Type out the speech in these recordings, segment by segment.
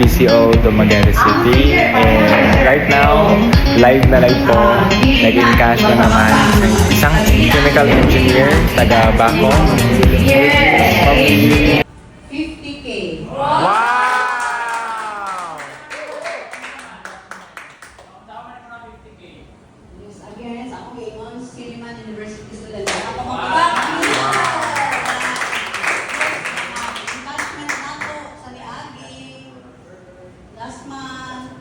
BCO Dumaguete City. And right now, live na live po. Nag-encash na naman isang chemical engineer taga Baco. 50K. Wow! Yes, again, sa akong ingon, Silliman University student. Ako mag-back. Engagement nato sa niagi. Last month.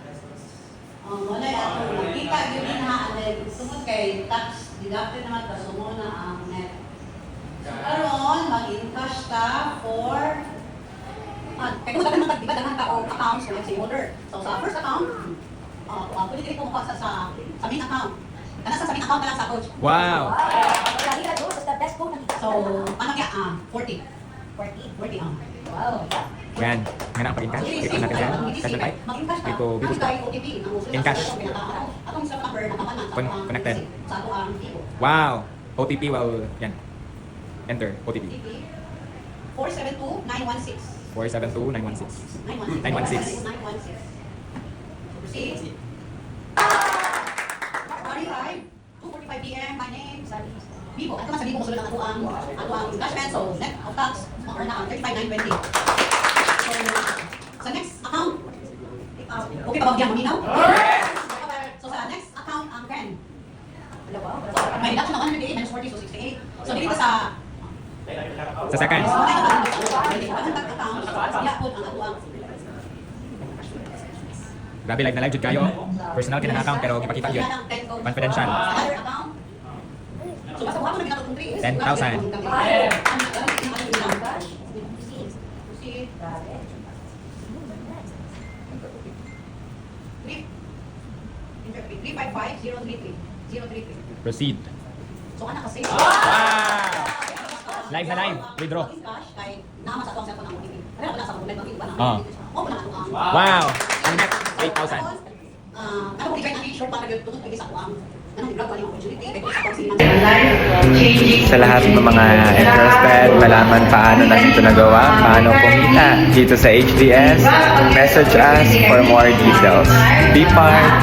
Wala ato nakita yun na. And then, sumod kay tax deducted naman ta sumo na ang net. So, karon mag-encash ta for kaya kung dagan magdiba dagan ka o accounts for let's say holder. So sa first account, pwede kayo pumunta sa main account. Kana sa main account na lang sa coach. Wow! So, ano kaya? 40. 40 ang. Wow. Yan. Ngayon ang pag-encash. Ito natin yan. Cash and type. Mag-encash ka. Ito, Vivo Ano Star. tayo OTP? Encash. Atong sa number na kaman Connected. Sa ato ang Vivo. Wow! OTP, wow. Yan. Enter. OTP. OTP 472916. 472-916. 916. 916. Proceed. 2:45 p.m. My name is Vivo. At naman sa Vivo, musulod ang ato ang cashman. So, net of tax, or na ang 35,920. So, sa next account, okay pa ba bigyan maminaw? So, sa next account, ang Ken. So, may deduction ng 108 minus 40, so 68. So, dito sa Sa second. Grabe, live na live jud kayo. Personal kinang account pero ipakita yun. Confidential. 10,000. Proceed. So, anak kasi. Wow! Live na live. Withdraw. Wow! Ang net, 8,000. Sa lahat ng mga interested, malaman paano natin ito nagawa, paano kumita dito sa HDS, message us for more details. Be part